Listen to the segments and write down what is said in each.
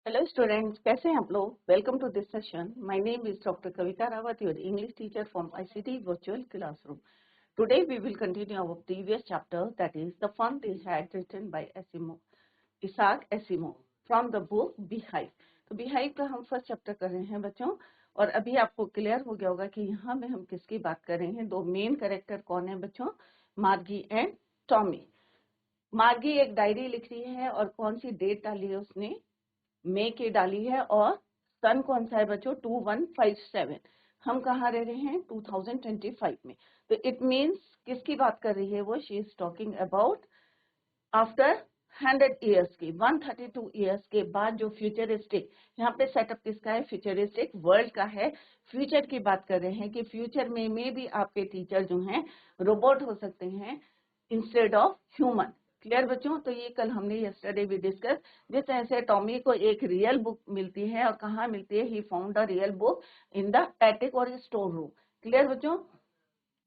Hello students, कैसे हैं आप लोग? Welcome to this session. My name is Dr. Kavita Rawat, your English teacher from ICT Virtual Classroom. Today we will continue our previous chapter, that is The Fun They Had, written by Isaac Asimov from the book Beehive. तो Beehive का हम first chapter कर रहे हैं बच्चों, और अभी आपको क्लियर हो गया होगा कि यहाँ में हम किसकी बात कर रहे हैं। दो मेन कैरेक्टर कौन है बच्चों? मार्गी एंड टॉमी। मार्गी एक डायरी लिख रही है और कौन सी डेट डाली है उसने? मई की डाली है, और सन कौन सा है बच्चों? 2157। हम कहाँ रह रहे हैं? 2025 में। तो इट मीन्स किसकी बात कर रही है वो? She is talking about after 100 years की, 132 ईयर्स के बाद जो फ्यूचरिस्टिक, यहाँ पे सेटअप किसका है? फ्यूचरिस्टिक वर्ल्ड का है। फ्यूचर की बात कर रहे हैं कि फ्यूचर में भी आपके टीचर जो हैं रोबोट हो सकते हैं इंस्टेड ऑफ ह्यूमन। क्लियर बच्चों? तो ये कल हमने यस्टरडे भी डिस्कस, जिस तरह से टॉमी को एक रियल बुक मिलती है, और कहाँ मिलती है? He found a real book in the attic और स्टोर रूम। क्लियर बच्चों?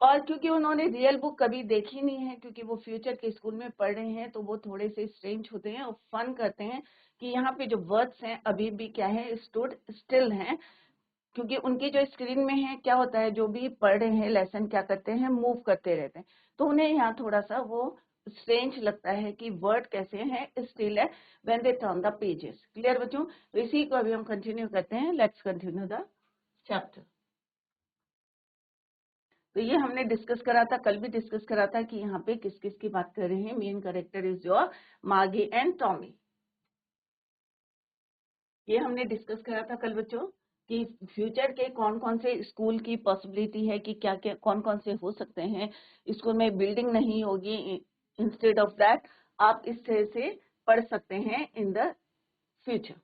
और क्योंकि उन्होंने रियल बुक कभी देखी नहीं है, क्योंकि वो फ्यूचर के स्कूल में पढ़ रहे हैं, तो वो थोड़े से स्ट्रेंज होते हैं और फन करते हैं कि यहाँ पे जो वर्ड्स हैं अभी भी क्या है? स्टूड स्टिल हैं, क्योंकि उनकी जो स्क्रीन में है क्या होता है? जो भी पढ़ रहे हैं लेसन क्या करते हैं? मूव करते रहते हैं। तो उन्हें यहाँ थोड़ा सा वो स्ट्रेंज लगता है कि वर्ड कैसे हैं? स्टिल है when they turn the pages. Clear बच्चों? तो इसी को अभी हम कंटिन्यू करते हैं। Let's continue the chapter. तो ये हमने डिस्कस करा था, कल भी डिस्कस करा था कि यहाँ पे किस किस की बात कर रहे हैं। मेन कैरेक्टर इज योर मार्गी एंड टॉमी। ये हमने डिस्कस करा था कल बच्चों कि फ्यूचर के कौन कौन से स्कूल की पॉसिबिलिटी है, कि क्या क्या कौन कौन से हो सकते हैं। स्कूल में बिल्डिंग नहीं होगी, इंस्टेड ऑफ दैट आप इस तरह से पढ़ सकते हैं इन द फ्यूचर।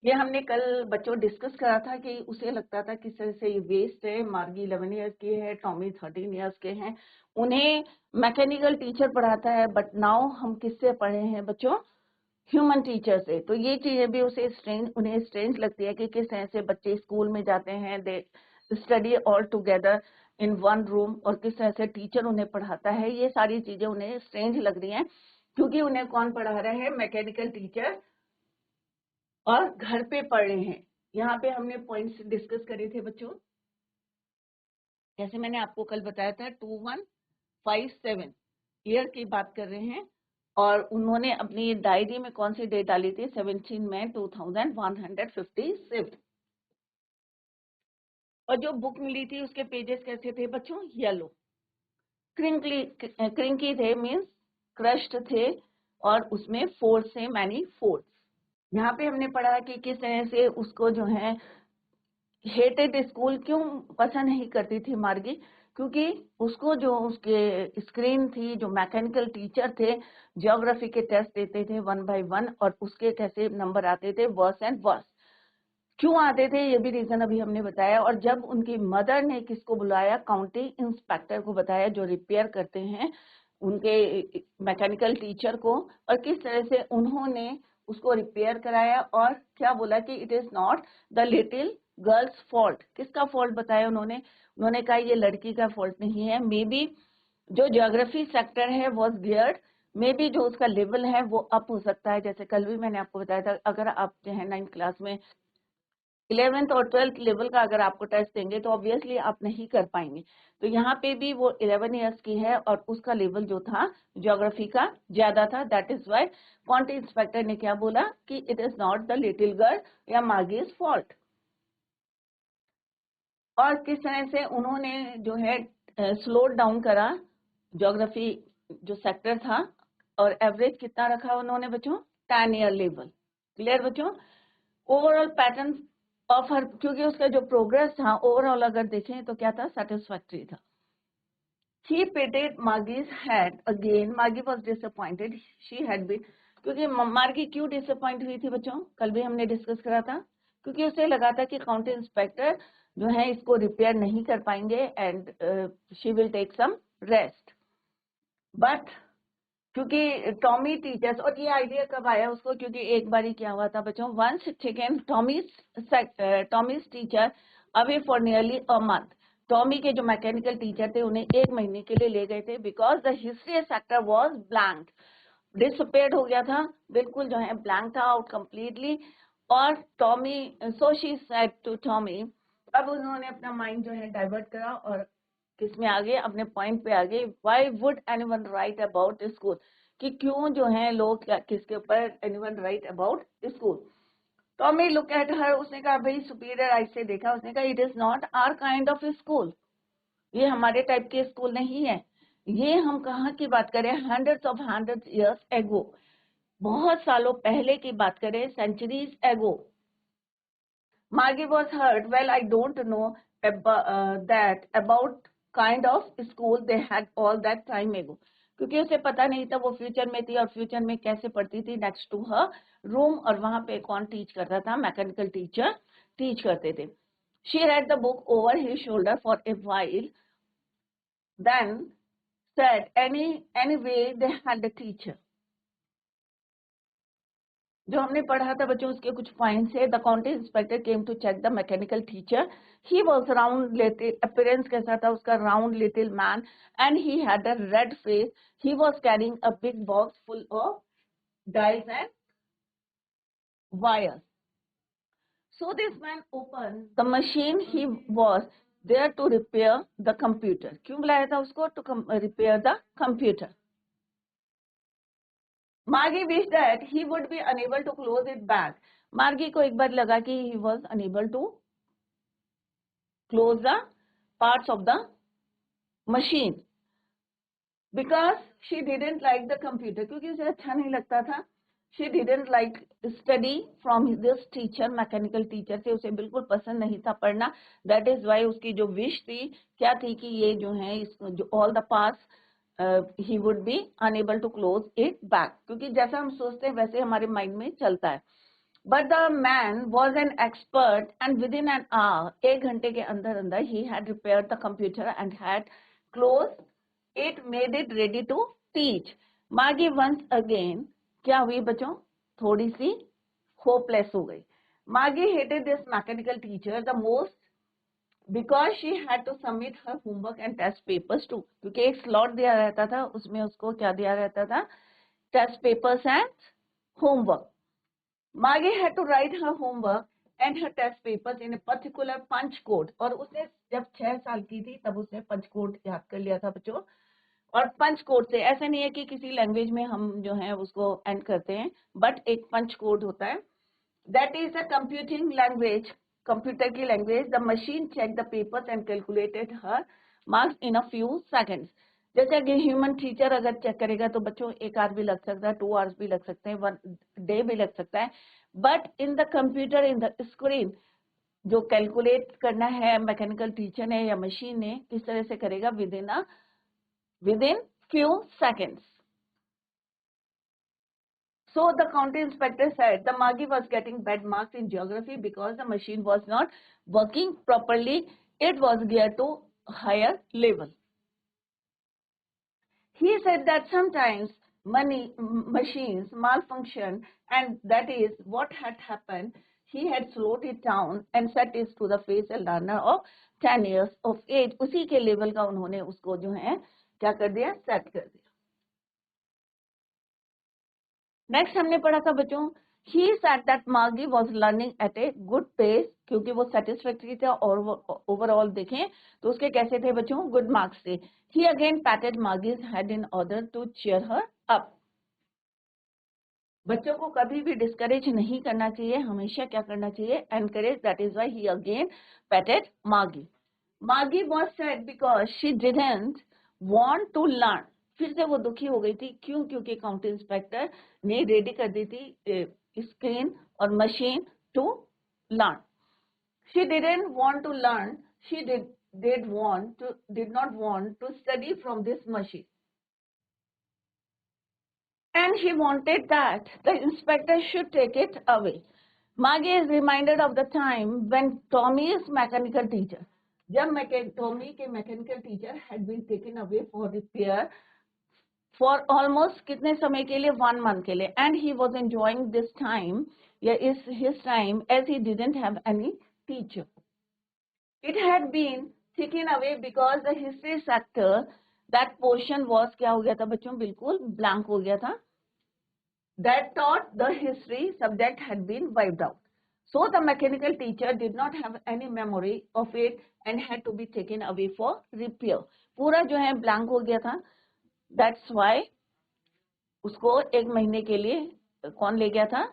ये हमने कल बच्चों डिस्कस करा था कि उसे लगता था किस तरह से ये वेस्ट है। मार्गी 11 ईयर्स की है, टॉमी 13 ईयर्स के हैं, उन्हें मैकेनिकल टीचर पढ़ाता है, बट नाउ हम किससे पढ़े हैं बच्चों? ह्यूमन टीचर से। तो ये चीजें भी उन्हें स्ट्रेंज लगती है कि किस तरह से बच्चे स्कूल में जाते हैं, they study all together in one room, और किस तरह से टीचर उन्हें पढ़ाता है। ये सारी चीजें उन्हें स्ट्रेंज लग रही हैं, क्योंकि उन्हें कौन पढ़ा रहा है? मैकेनिकल टीचर, और घर पे पढ़ रहे हैं। यहाँ पे हमने पॉइंट्स डिस्कस करे थे बच्चों, जैसे मैंने आपको कल बताया था 2157 ईयर की बात कर रहे हैं, और उन्होंने अपनी डायरी में कौन सी डेट डाली थी? 17 मई 2157। और जो बुक मिली थी उसके पेजेस कैसे थे बच्चों? येलो, क्रिंकी थे, मीन्स क्रश्ड थे, और उसमें फोर से मैनी फोर्स। यहाँ पे हमने पढ़ा कि किस तरह से उसको जो है हेटेड स्कूल क्यों पसंद नहीं करती थी मार्गी, क्योंकि उसको जो उसके स्क्रीन थी, जो मैकेनिकल टीचर थे, ज्योग्राफी के टेस्ट देते थे 1 by 1, और उसके कैसे नंबर आते थे? Worse and worse. क्यों आते थे? ये भी रीजन अभी हमने बताया। और जब उनकी मदर ने किसको बुलाया? काउंटी इंस्पेक्टर को बताया, जो रिपेयर करते हैं उनके मैकेनिकल टीचर को, और किस तरह से उन्होंने उसको रिपेयर कराया, और क्या बोला कि it is not the little girls fault. किसका फॉल्ट बताया उन्होंने? उन्होंने कहा ये लड़की का फॉल्ट नहीं है, मे बी जो ज्योग्राफी सेक्टर है वॉज गियर्ड, मे बी जो उसका लेवल है वो अप हो सकता है। जैसे कल भी मैंने आपको बताया था, अगर आप जो है 9th क्लास में 11th और 12th लेवल का अगर आपको टेस्ट देंगे तो ऑब्वियसली आप नहीं कर पाएंगे। तो यहाँ पे भी वो 11 ईयर्स की है, और उसका लेवल जो था ज्योग्राफी का ज्यादा था। That is why quantity inspector ने क्या बोला कि it is not the little girl या मार्गीज फॉल्ट। और किस तरह से उन्होंने जो है स्लो डाउन करा ज्योग्राफी जो सेक्टर था, और एवरेज कितना रखा उन्होंने बच्चों? 10 ईयर लेवल। क्लियर बच्चों? ओवरऑल पैटर्न ऑफ हर, क्योंकि उसका जो प्रोग्रेस था ओवरऑल अगर देखें तो क्या था? सेटिस्फैक्टरी था। He pitied Margie's head again. Margie was disappointed. She had been, क्योंकि मार्गी क्यों डिसअपॉइंट हुई थी बच्चों? कल भी हमने डिस्कस करा था, क्योंकि उसे लगा था कि काउंटी इंस्पेक्टर जो है इसको रिपेयर नहीं कर पाएंगे, and she will take some rest. But क्योंकि टॉमी टीचर्स, और ये आइडिया कब आया उसको? क्योंकि एक बार ही क्या हुआ था बच्चों, once taken Tommy's teacher away for nearly a month. Tommy के जो मैकेनिकल टीचर थे उन्हें 1 महीने के लिए ले गए थे, because the history sector was blank. Disappeared हो गया था, बिल्कुल जो है ब्लैंक था आउट कंप्लीटली। और Tommy, so she said to Tommy, अब उन्होंने अपना माइंड जो है डाइवर्ट करा और किसमें आगे, अपने पॉइंट पे आगे, why would anyone write about school, कि क्यों जो है लोग किसके ऊपर anyone write about school. Tommy look at her, उसने कहा भाई सुपीरियर आई से देखा, उसने कहा it is not our kind of school, ये हमारे टाइप के स्कूल नहीं है। ये हम कहाँ की बात करें, हंड्रेड्स ईयर्स एगो, बहुत सालों पहले की बात करें, centuries ago. Margie was hurt, well I don't know that about kind of school they had all that time ago, क्योंकि उसे पता नहीं था वो फ्यूचर में थी और फ्यूचर में कैसे पढ़ती थी नेक्स्ट टू हर रूम, और वहां पे कौन टीच करता था, मैकेनिकल टीचर टीच करते थे। She read the book over his shoulder for a while, then said anyway they had a teacher। जो हमने पढ़ा था बच्चों उसके कुछ पॉइंट्स है। The county inspector came to check the mechanical teacher, he was round little, appearance कैसा था उसका, round little man, and he had a red face, he was carrying a big box full of dice and wires. So this man opened the machine, he was there to repair the computer। क्यों बुलाया था उसको, to repair the computer। Margie wished that he would be unable to close it back। मार्गी को एक बार लगा कि he was unable to close the parts of the machine because she didn't like the computer, क्योंकि उसे अच्छा नहीं लगता था। She didn't like study from this teacher, mechanical teacher से उसे बिल्कुल पसंद नहीं था पढ़ना। That is why उसकी जो विश थी क्या थी कि ये जो है जो all the parts he would be unable to close it back, क्योंकि जैसा हम सोचते हैं वैसे हमारे माइंड में चलता है। But the man was an expert and within an hour, एक घंटे के अंदर अंदर he had repaired the computer and had closed it, made it ready to teach। Margie once again क्या हुई बच्चों, थोड़ी सी होपलेस हो गई। Margie hated this mechanical teacher the most because she had to submit her homework and test papers too, क्योंकि एक slot दिया रहता था, उसमें उसको क्या दिया रहता था, test papers and homework। Margie had to write her homework and her test papers in a particular punch code, और उसने जब 6 साल की थी तब उसने पंच कोड याद कर लिया था बच्चों। और पंच कोड से ऐसा नहीं है कि किसी लैंग्वेज में हम जो है उसको एंड करते हैं, बट एक पंच कोड होता है। That is a computing language, computer की language. The machine check the papers and calculated her marks in a few seconds. जैसे कि ह्यूमन टीचर अगर चेक करेगा तो बच्चों 1 आवर भी लग सकता है, 2 आवर्स भी लग सकते हैं, 1 डे भी लग सकता है। But in the computer, in the screen, जो कैलकुलेट करना है मैकेनिकल टीचर ने या मशीन ने, किस तरह से करेगा, within few seconds। So the county inspector said the Margie was getting bad marks in geography because the machine was not working properly. It was geared to higher level। He said that sometimes machines malfunction, and that is what had happened। He had slowed it down and set it to the face a learner of 10 years of age। उसी के level का उन्होंने उसको जो है क्या कर दिया, सेट कर दिया। नेक्स्ट हमने पढ़ा था बच्चों, he said that Margie was learning at a good pace, क्योंकि वो satisfactory था और वो ओवरऑल देखें तो उसके कैसे थे बच्चों, गुड मार्क्स थे। He again patted Margie's head in order to cheer her up। बच्चों को कभी भी डिस्करेज नहीं करना चाहिए, हमेशा क्या करना चाहिए, encourage. That is why he again patted Margie. Margie was sad because she didn't want to learn. फिर से वो दुखी हो गई थी, क्यों, क्योंकि काउंटी इंस्पेक्टर ने रेडी कर दी थी स्क्रीन और machine to learn. She didn't want to learn, she did not want to study from this machine, and he wanted that the inspector should take it away। Margie is reminded of the time when Tommy's mechanical teacher, जब Tommy के mechanical teacher had been taken away for repair for almost कितने समय के लिए, 1 month के लिए, and he was enjoying this time, is his time, as he didn't have any teacher। It had been taken away because the history sector, that portion was क्या हो गया था बच्चों, बिल्कुल blank हो गया था। that taught the history subject had been wiped out. So the mechanical teacher did not have any memory of it and had to be taken away for repair. पूरा जो है blank हो गया था. That's why उसको 1 महीने के लिए कौन ले गया था?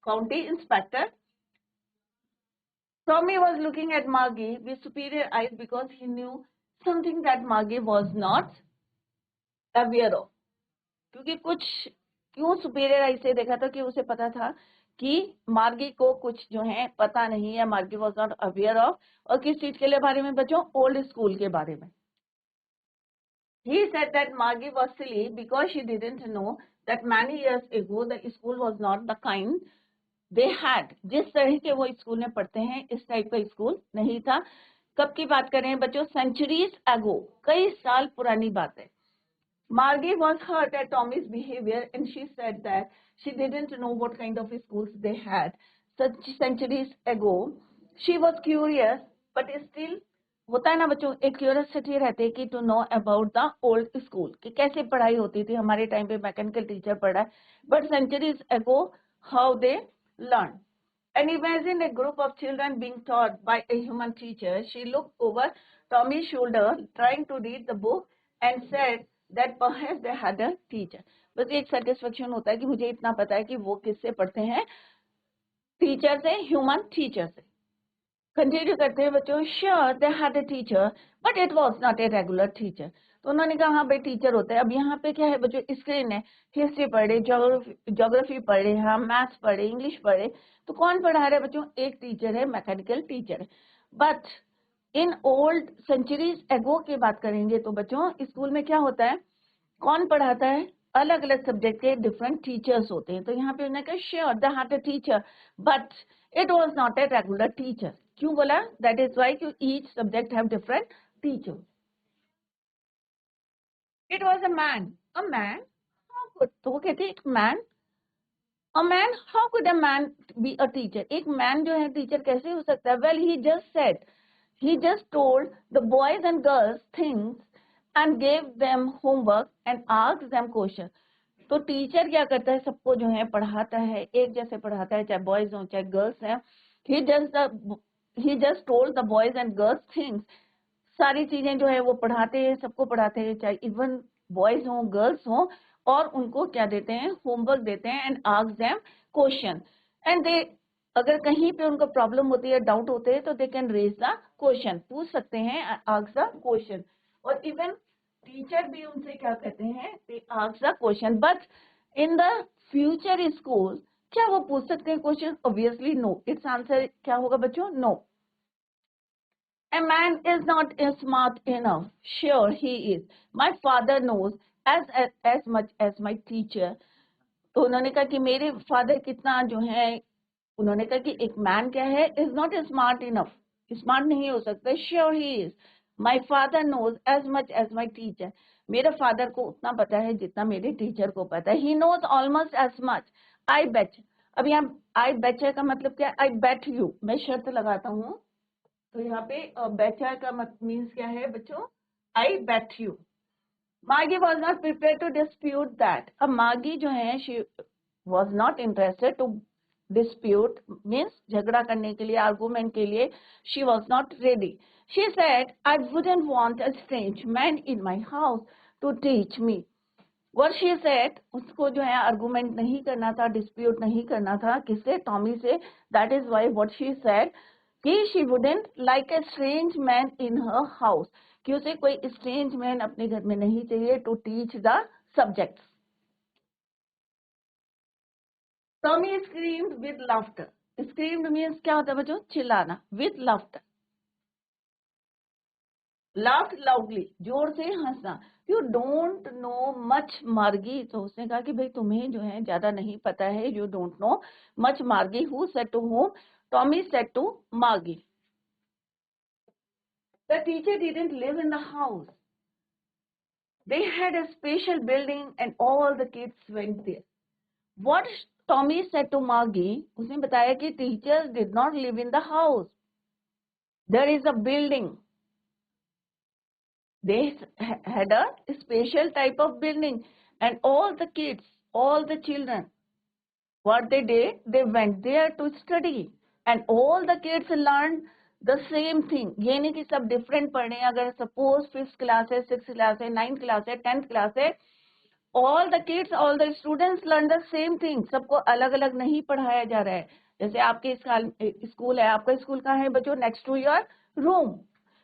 County inspector. Tommy was looking at Margie with superior eyes because he knew something that Margie was not aware of. क्योंकि कुछ क्यों सुपीरियर आई से देखा था कि उसे पता था कि मार्गी को कुछ जो है पता नहीं है. मार्गी वॉज नॉट अवेयर ऑफ. और किस चीज के लिए बारे में बच्चों? ओल्ड स्कूल के बारे में. He said that Margie was silly because she didn't know that many years ago the school was not the kind they had. जिस तरह के वो स्कूल में पढ़ते हैं इस टाइप का स्कूल नहीं था. कब की बात कर रहे हैं बच्चों? सेंचुरीज अगो, कई साल पुरानी बात है. Margie was hurt at Tommy's behavior and she said that she didn't know what kind of schools they had such centuries ago. She was curious but still होता है ना बच्चों, एक क्यूरियोसिटी रहती है कि to know about the old school, कि कैसे पढ़ाई होती थी. हमारे टाइम पे मैकेनिकल टीचर पढ़ा है, but centuries ago how they learn. And imagine a group of children being taught by a human teacher. She looked over Tommy's shoulder trying to read the book and said that perhaps they had a teacher. बस एक satisfaction होता है कि मुझे इतना पता है कि वो किससे पढ़ते हैं? टीचर से, ह्यूमन टीचर से. कंटिन्यू करते हैं बच्चों. Sure they had a teacher but it was not a regular teacher. तो उन्होंने कहा हाँ भाई टीचर होता है. अब यहाँ पे क्या है बच्चों? स्क्रीन है. हिस्ट्री पढ़े, ज्योग्राफी पढ़े, हम मैथ्स पढ़े, इंग्लिश पढ़े. तो कौन पढ़ा रहा है बच्चों? एक टीचर है, मैकेनिकल टीचर है. बट इन ओल्ड सेंचुरीज एगो की बात करेंगे तो बच्चों स्कूल में क्या होता है? कौन पढ़ाता है? अलग अलग सब्जेक्ट के डिफरेंट टीचर्स होते हैं. तो यहाँ पे उन्होंने कहा sure they had a teacher but it was not a regular teacher. क्यों बोला? दैट इज वाई कि each subject have different teacher. It was a man. A man? तो वो कहते हैं एक man. A man? How could a man be a teacher? एक man जो है टीचर कैसे हो सकता है? Well he just said, he just told the boys and girls things and gave them homework and asked them question. तो teacher क्या करता है? सबको जो है पढ़ाता है, एक जैसे पढ़ाता है, चाहे बॉयज हो चाहे गर्ल्स हैं. he just told the boys and girls things. सारी चीजें जो है वो पढ़ाते हैं, सबको पढ़ाते हैं, चाहे इवन बॉयज हो गर्ल्स हो. और उनको क्या देते हैं? होमवर्क देते हैं. And ask them question. And they, अगर कहीं पे उनको प्रॉब्लम होती है, डाउट होते हैं, तो they can raise the question, पूछ सकते हैं, आस्क द क्वेश्चन. और इवन टीचर भी उनसे क्या कहते हैं? They ask the question. But in the future school क्या वो पूछ सकते हैं question? Obviously no. It's answer क्या होगा बच्चों? No. A man is not smart enough. Sure, he is. My father knows as much as my teacher. तो उन्होंने कहा कि मेरे फादर कितना जो है, उन्होंने कहा कि एक मैन क्या है? Is not smart enough, smart नहीं हो सकता. Sure he is. My father knows as much as my teacher. मेरे फादर को उतना पता है जितना मेरे टीचर को पता है. He knows almost as much. I bet. अब यहाँ आई बेट का मतलब क्या? I bet you. मैं शर्त लगाता हूँ. तो यहाँ पे बेटर का मीन्स क्या है बच्चों? I bet you. Margie was not prepare to dispute that. अब मार्गी जो है she was not interested to dispute, means झगड़ा करने के लिए, आर्गूमेंट के लिए. She was not ready. She said I wouldn't want a strange man in my house to teach me. What she said, उसको जो है आर्गूमेंट नहीं करना था, डिस्प्यूट नहीं करना था. किससे? टॉमी से. That is why what she said कि she wouldn't like a strange man in her house, कि उसे कोई strange man अपने घर में नहीं चाहिए to teach the subjects. Tommy screamed with laughter. Screamed means क्या होता है बच्चों? चिल्लाना. With laughter. Laughed loudly, जोर से हंसना. You don't know much Margie. तो उसने कहा कि भाई तुम्हें जो है ज्यादा नहीं पता है. You don't know much Margie. Who said to whom? Tommy said to Margie. The teacher didn't live in the house. They had a special building and all the kids went there. What Tommy said to Margie, उसने बताया कि teachers did not live in the house. There is a building. They had a special type of building and all the kids, all the children, what they did, they went there to study, and all the kids learned the same thing. ये नहीं कि सब different पढ़े, अगर suppose 5th class है, 6th class है, 9th class है, 10th class है, all the kids, all the students learn the same thing. सबको अलग अलग नहीं पढ़ाया जा रहा है. जैसे आपके स्कूल है, आपका स्कूल कहाँ है बच्चों? Next to your room.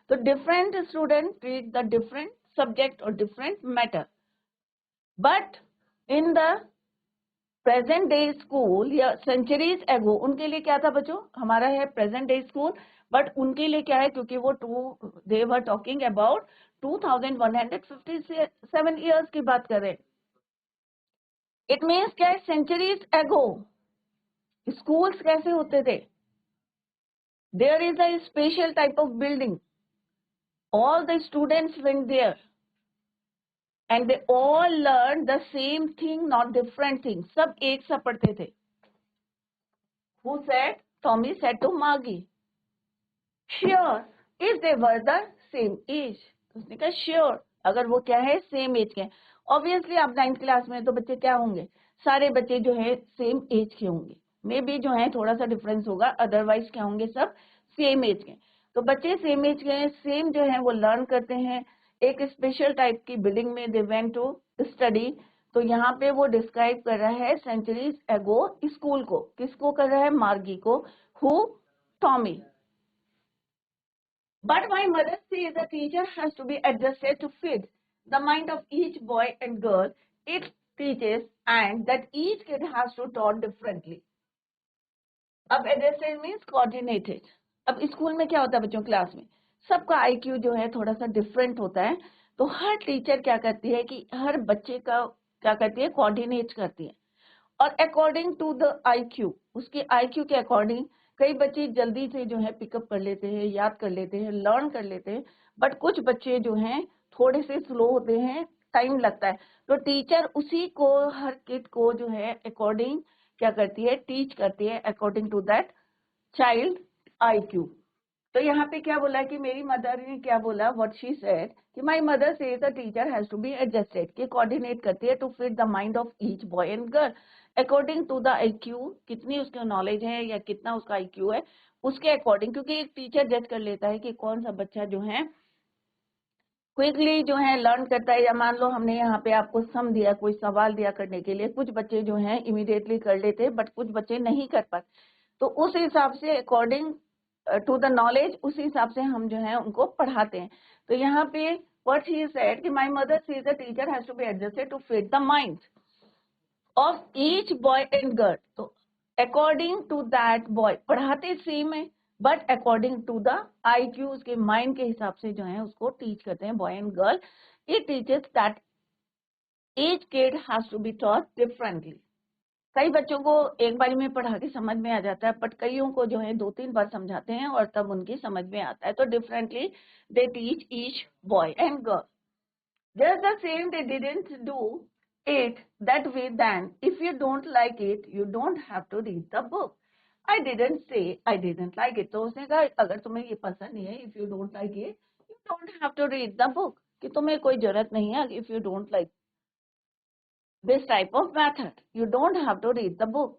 तो different student treat the different subject और different matter. But in the present day school या सेंचुरीज एगो, उनके लिए क्या था बच्चों? हमारा है प्रेजेंट डे स्कूल, बट उनके लिए क्या है? क्योंकि वो दे वर टॉकिंग अबाउट 2157 ईयर्स की बात कर रहे हैं. इट मीन्स क्या है? सेंचुरीज एगो स्कूल्स कैसे होते थे? There is a special type of building. All the students went there and they all learned the same thing, not different things. सब एक सा पढ़ते थे. Who said? Tommy said to Maggie, sure, if they were the same age. उसने कहा sure, अगर वो क्या है? सेम एज के. ऑब्वियसली आप 9th क्लास में तो बच्चे क्या होंगे? सारे बच्चे जो है सेम एज के होंगे. मे बी जो है थोड़ा सा डिफरेंस होगा, अदरवाइज क्या होंगे? सब सेम एज के. तो बच्चे सेम एज के हैं, सेम जो है वो लर्न करते हैं. एक स्पेशल टाइप की बिल्डिंग में दे वेंट टू स्टडी. तो यहाँ पे वो डिस्क्राइब कर रहा है सेंचुरीज एगो स्कूल को. किसको कर रहा है? मार्गी को. Who? Tommy. But my mother says the teacher has to be adjusted to fit the mind of each boy and girl it teaches, and that each kid has to taught differently. अब adjusted means coordinated. अब school में क्या होता है बच्चों? Class में सबका IQ जो है थोड़ा सा डिफरेंट होता है. तो हर टीचर क्या करती है कि हर बच्चे का क्या करती है? कोऑर्डिनेट करती है. और अकॉर्डिंग टू द IQ, उसके IQ के अकॉर्डिंग कई बच्चे जल्दी से जो है पिकअप कर लेते हैं, याद कर लेते हैं, लर्न कर लेते हैं. बट कुछ बच्चे जो हैं थोड़े से स्लो होते हैं, टाइम लगता है. तो टीचर उसी को, हर किड को जो है अकॉर्डिंग क्या करती है? टीच करती है according to that child IQ. तो यहाँ पे क्या बोला कि मेरी मदर ने क्या बोला? व्हाट शी सेड कि my mother says the teacher has to be adjusted, कि कोऑर्डिनेट करती है to fit the mind of each boy and girl according to the IQ. कितनी उसकी नॉलेज है या कितना उसका IQ है उसके अकॉर्डिंग. क्योंकि एक टीचर जज कर लेता है कि कौन सा बच्चा जो है क्विकली जो है लर्न करता है. या मान लो हमने यहाँ पे आपको सम दिया, कोई सवाल दिया करने के लिए, कुछ बच्चे जो हैं इमीडिएटली कर लेते हैं बट कुछ बच्चे नहीं कर पाते. तो उस हिसाब से अकॉर्डिंग टू द नॉलेज, उसी हिसाब से हम जो है उनको पढ़ाते हैं. तो यहाँ पे व्हाट ही सेड कि my mother says the teacher has to be adjusted to fit the mind of each boy and girl. तो अकॉर्डिंग टू दैट बॉय पढ़ाते सेम है, but according to the IQ, उसके mind के हिसाब से जो है उसको टीच करते हैं boy and girl. It teaches that each kid has to be taught differently. कई बच्चों को एक बारी में पढ़ा के समझ में आ जाता है, बट कईयों को जो है 2-3 बार समझाते हैं और तब उनकी समझ में आता है. तो differently they teach each boy and girl. Just the same, they didn't do it that way. Then if you don't like it, you don't have to read the book. I didn't say I didn't like it. तो उसने कहा अगर तुम्हें ये पसंद नहीं है, if you don't like it, you don't have to read the book. कि तुम्हें कोई जरूरत नहीं है, if you don't like this type of method, you don't have to read the book.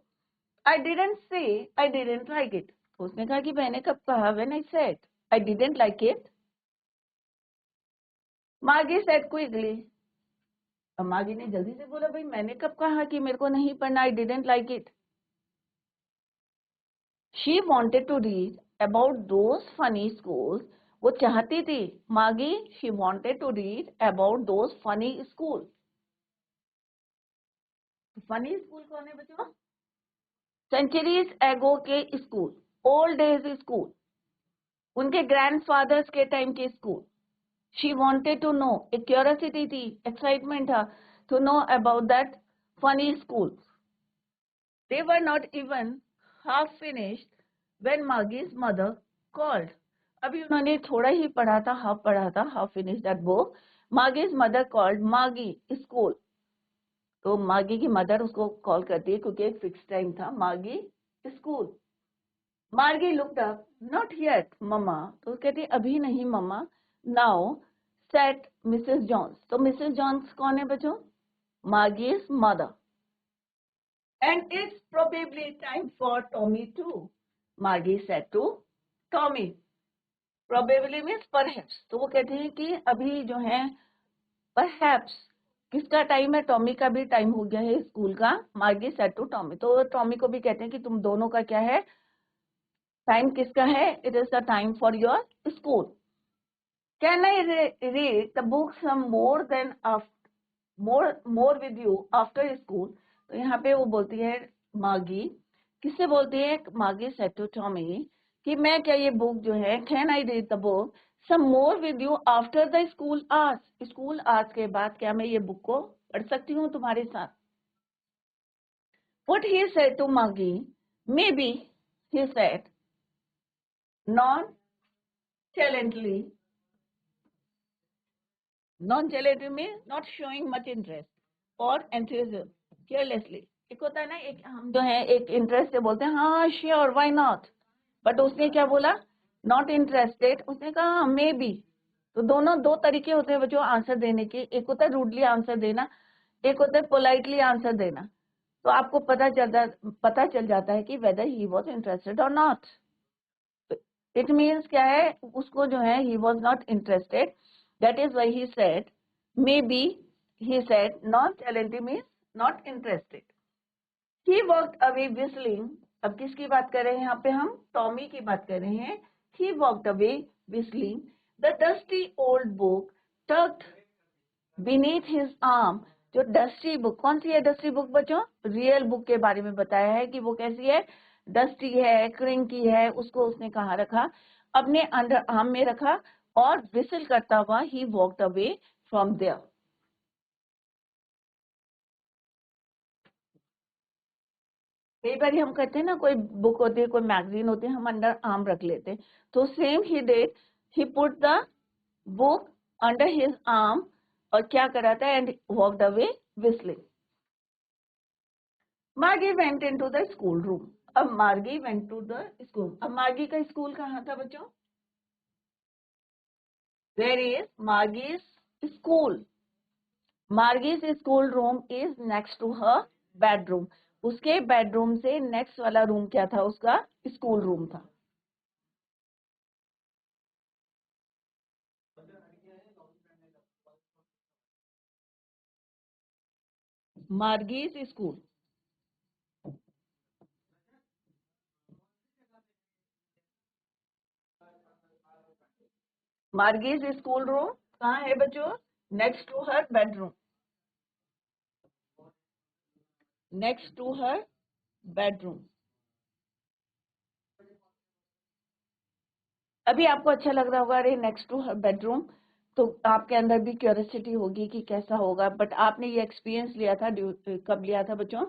I didn't say I didn't like it. तो उसने कहा कि मैंने कब कहा? When I said I didn't like it. Maggie said quickly. अब मागी ने जल्दी से बोला, भाई मैंने कब कहा कि मेरे को नहीं पढ़ना? I didn't like it. She wanted to read about those funny schools. वो चाहती थी मागी, she wanted to read about those funny schools. Funny school कौन है बच्चों? सेंचुरीज एगो के स्कूल, ओल्ड डेज स्कूल, उनके ग्रैंडफादर्स के टाइम के school. She wanted to know, एक क्यूरियोसिटी थी, एक्साइटमेंट था to know about that funny school. They were not even half finished when Maggie's mother called. अभी उन्होंने थोड़ा ही पढ़ा था, half finished that book. Maggie's mother called Maggie school. तो मागी की मदर उसको कॉल करती है क्योंकि एक फिक्स टाइम था. मागी school. Margie looked up. Not yet mamma. तो कहती अभी नहीं mamma. Now said Mrs Jones. तो मिसेस जॉन्स कौन है बच्चों? Margie's mother. And it's probably time for Tommy too, Margie said to Tommy. Probably means perhaps. तो वो कहते हैं कि अभी जो है perhaps किसका टाइम है? टॉमी का भी टाइम हो गया है स्कूल का. मार्गी सेड टू टॉमी. तो टॉमी को भी कहते हैं कि तुम दोनों का क्या है? टाइम किसका है? It is the time for your school. Can I read the book some more then more with you after school. तो यहाँ पे वो बोलती है मार्गी. किससे बोलती है? मार्गी सेड टू टॉमी कि मैं क्या ये बुक जो है, can I read the book some more with you after the school hours. School hours के बाद क्या मैं ये बुक को पढ़ सकती हूँ तुम्हारे साथ? What he said to Maggie, maybe, he said, nonchalantly. Nonchalantly means not showing much interest or enthusiasm, carelessly. एक होता है ना, एक हम जो है एक इंटरेस्ट से बोलते हैं हाँ श्योर व्हाई नॉट, बट उसने क्या बोला? Not interested. उसने कहा मे बी. तो दोनों दो तरीके होते हैं बच्चों आंसर देने के. एक होता है रूडली आंसर देना, एक होता है पोलाइटली आंसर देना. तो आपको पता चल जाता है कि वेदर ही वॉज इंटरेस्टेड और नॉट. इट मीन्स क्या है? उसको जो है he was not interested. That is why he said may be. He said not talented means not interested. He walked away whistling. अब किसकी बात कर रहे हैं यहाँ पे? हम टॉमी की बात कर रहे हैं. He walked away whistling the dusty old book tucked beneath his arm. जो डस्टी बुक, कौन सी है डस्टी बुक बच्चों? रियल बुक के बारे में बताया है कि वो कैसी है? डस्टी है, क्रिंकी है. उसको उसने कहाँ रखा? अपने अंडर आर्म में रखा और विसल करता हुआ ही वॉक्ड अवे फ्रॉम देयर. कई बार हम करते हैं ना, कोई बुक होती है, कोई मैगजीन होती है, हम अंडर आर्म रख लेते हैं. तो same he did. He put the book under his arm और क्या करा था? And walked away whistling. Margie went into the school room. अब Margie went to the school. अब Margie का स्कूल कहाँ था बच्चों? Where is Margie's school? Margie's school room is next to her bedroom. उसके बेडरूम से नेक्स्ट वाला room क्या था? उसका स्कूल रूम था. Margie's school. Margie's school room कहाँ है बच्चों? Next to her bedroom. Next to her bedroom. अभी आपको अच्छा लग रहा होगा, अरे नेक्स्ट टू हर बेडरूम. तो आपके अंदर भी क्यूरियोसिटी होगी कि कैसा होगा. बट आपने ये एक्सपीरियंस लिया था, कब लिया था बच्चों?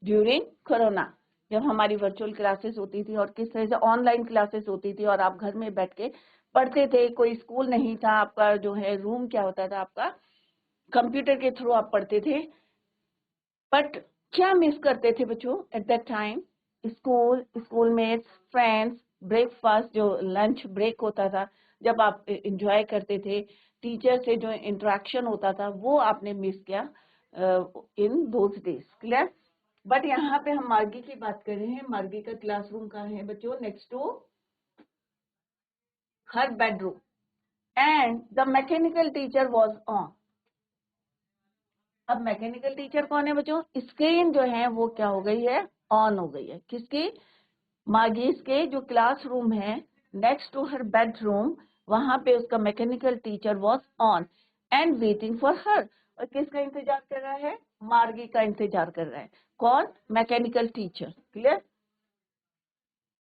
ड्यूरिंग कोरोना, जब हमारी वर्चुअल क्लासेस होती थी और किस तरह से ऑनलाइन क्लासेस होती थी और आप घर में बैठ के पढ़ते थे. कोई स्कूल नहीं था. आपका जो है रूम क्या होता था? आपका कंप्यूटर के थ्रू आप पढ़ते थे. बट क्या मिस करते थे बच्चों at that time? Schoolmates, friends, breakfast, जो लंच ब्रेक होता था जब आप एंजॉय करते थे, टीचर से जो इंटरेक्शन होता था, वो आपने मिस किया in those days. Clear? But यहाँ पे हम मार्गी की बात कर रहे हैं. मार्गी का क्लासरूम कहाँ है बच्चों? Next to her bedroom. And the mechanical teacher was on. अब मैकेनिकल टीचर कौन है बच्चों? स्क्रीन जो है वो क्या हो गई है? ऑन हो गई है. किसकी? मार्गीज के जो क्लासरूम है नेक्स्ट टू हर बेडरूम, वहां पे उसका mechanical teacher was on and waiting for her. और किसका इंतजार कर रहा है? मार्गी का इंतजार कर रहा है. कौन? Mechanical teacher. Clear?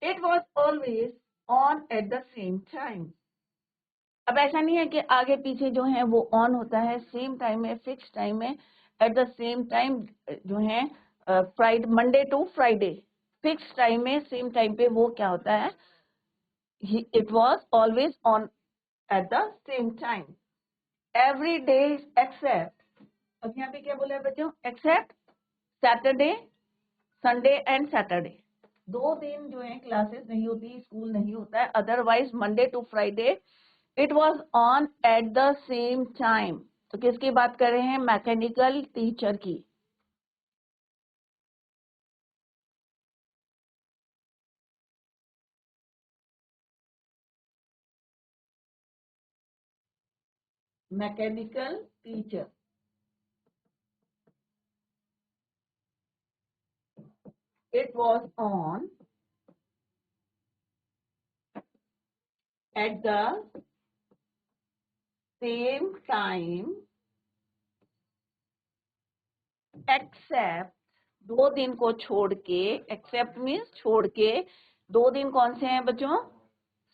It was always on at the same time. अब ऐसा नहीं है कि आगे पीछे जो है वो ऑन होता है. सेम टाइम में, फिक्स टाइम में, एट द सेम टाइम जो है Friday, Monday to Friday, fix time में, सेम टाइम पे वो क्या होता है? It was always on at the same time every day except. अब यहाँ पे क्या बोला है बच्चों? Except Saturday, Sunday and Saturday. 2 दिन जो है क्लासेस नहीं होती, स्कूल नहीं होता है. Otherwise Monday to Friday it was on at the same time. तो किसकी बात कर रहे हैं? मैकेनिकल टीचर की। Mechanical teacher. It was on at the same time except, 2 दिन को छोड़ के, except means छोड़ के, 2 दिन कौन से हैं बच्चों?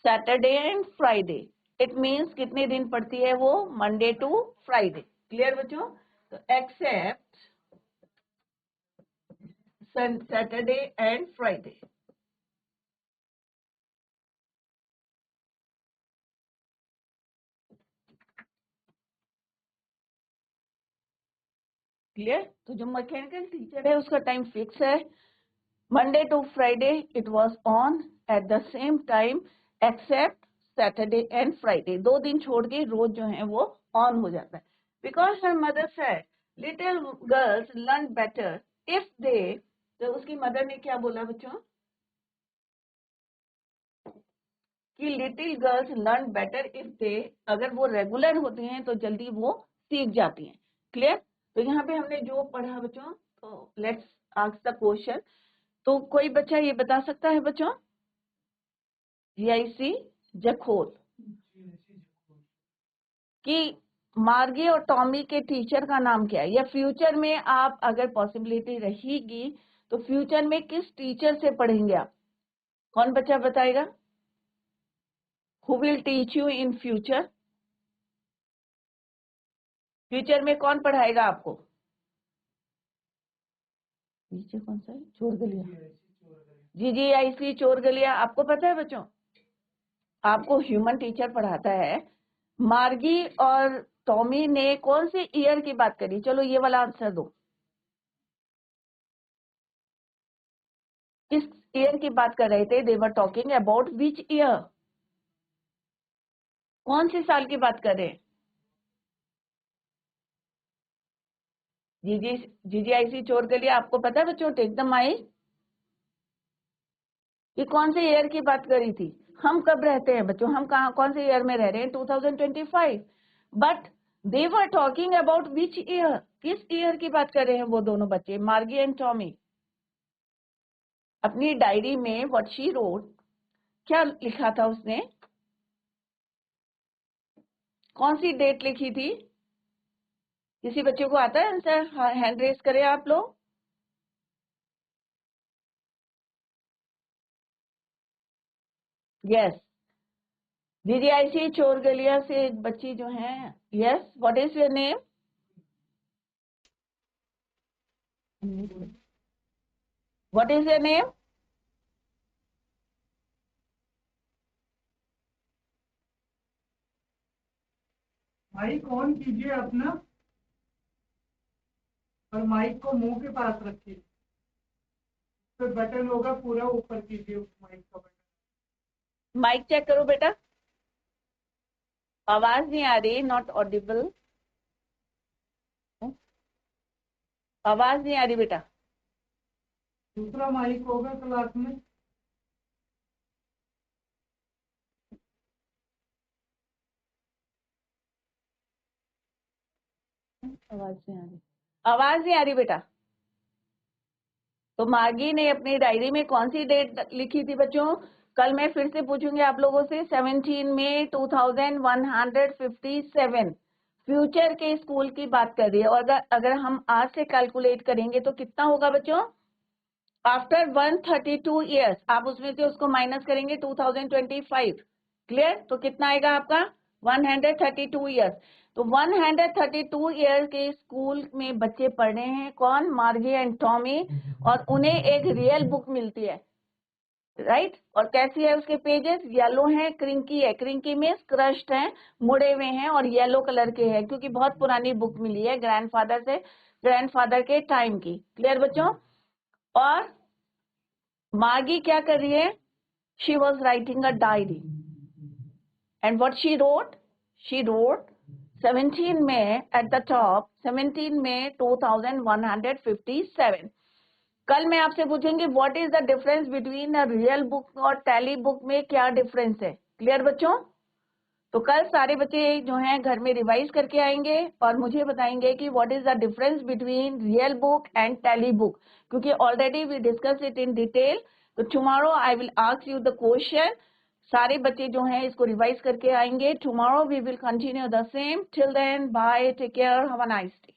Saturday and Friday. It means कितने दिन पढ़ती है वो? Monday to Friday. क्लियर बच्चों? तो except Saturday and Friday. Clear? तो जो मैकेनिकल टीचर है उसका टाइम फिक्स है, Monday to Friday it was on at the same time except Saturday and Friday. 2 दिन छोड़ के रोज जो है वो ऑन हो जाता है। Because her mother said little girls learn better if they, तो उसकी मदर ने क्या बोला बच्चों? कि little girls learn better if they, अगर वो रेगुलर होती हैं तो जल्दी वो सीख जाती हैं। क्लियर? तो यहाँ पे हमने जो पढ़ा बच्चों, तो लेट्स आस्क द क्वेश्चन। तो कोई बच्चा ये बता सकता है बच्चों? जीआईसी जखोल कि मार्गी और टॉमी के टीचर का नाम क्या है, या फ्यूचर में आप अगर पॉसिबिलिटी रहेगी तो फ्यूचर में किस टीचर से पढ़ेंगे आप? कौन बच्चा बताएगा? Who will teach you in future? Future में कौन पढ़ाएगा आपको? नीचे कौन सा है? चोर गलिया। जीजीआईसी चोर गलिया। आपको पता है बच्चों? आपको ह्यूमन टीचर पढ़ाता है। मार्गी और टॉमी ने कौन से ईयर की बात करी? चलो ये वाला आंसर दो। किस ईयर की बात कर रहे थे? They were talking about which year? कौन से साल की बात कर रहे हैं? जीजीआईसी चोर गलिया। आपको पता है बच्चों? Take the mic. ये कौन से ईयर की बात करी थी? हम कब रहते हैं बच्चों? हम कहाँ, कौन से ईयर में रह रहे हैं? 2025। But they were talking about which year? किस ईयर की बात कर रहे हैं वो दोनों बच्चे, मार्गी एंड टॉमी? अपनी डायरी में व्हाट शी रोट, क्या लिखा था उसने? कौन सी डेट लिखी थी? किसी बच्चे को आता है आंसर? हैंड रेस करें आप लोग। यस, जीजीआईसी चोर गलिया से एक बच्ची जो है। Yes, what is your name? What is your name? Mic on कीजिए अपना और माइक को मुंह के पास रखिए। तो बटन होगा पूरा ऊपर कीजिए माइक का बटन। माइक चेक करो बेटा। आवाज नहीं आ रही, नॉट ऑडिबल। आवाज नहीं आ रही बेटा। दूसरा माइक होगा क्लास में। आवाज नहीं आ रही, आवाज नहीं आ रही बेटा। तो मार्गी ने अपनी डायरी में कौन सी डेट लिखी थी बच्चों? कल मैं फिर से पूछूंगी आप लोगों से। 17 मई 2157। फ्यूचर के स्कूल की बात कर रही है। और अगर हम आज से कैलकुलेट करेंगे तो कितना होगा बच्चों? आफ्टर 132 ईयर्स, आप उसमें से उसको माइनस करेंगे 2025। क्लियर? तो कितना आएगा आपका? 132 ईयर्स। तो 132 ईयर के स्कूल में बच्चे पढ़ रहे हैं। कौन? मार्गी एंड टॉमी। और उन्हें एक रियल बुक मिलती है, राइट? और कैसी है? उसके पेजेस येलो हैं, क्रिंकी है। क्रिंकी में क्रश्ड हैं, मुड़े हुए हैं और येलो कलर के हैं, क्योंकि बहुत पुरानी बुक मिली है ग्रैंडफादर से, ग्रैंडफादर के टाइम की। क्लियर बच्चों? और मार्गी क्या कर रही है? She was writing a diary, and what she wrote 17 में एट द टॉप 17 में 2157। कल मैं आपसे पूछेंगे what is the difference between a real book और टैली बुक में क्या डिफरेंस है। क्लियर बच्चों? तो कल सारे बच्चे जो हैं घर में रिवाइज करके आएंगे और मुझे बताएंगे कि what is the difference between real book and telebook, क्योंकि already we discuss it in detail. तो tomorrow I will ask you the question. सारे बच्चे जो हैं इसको रिवाइज करके आएंगे। Tomorrow we will continue the same. Till then bye, take care, have a nice day.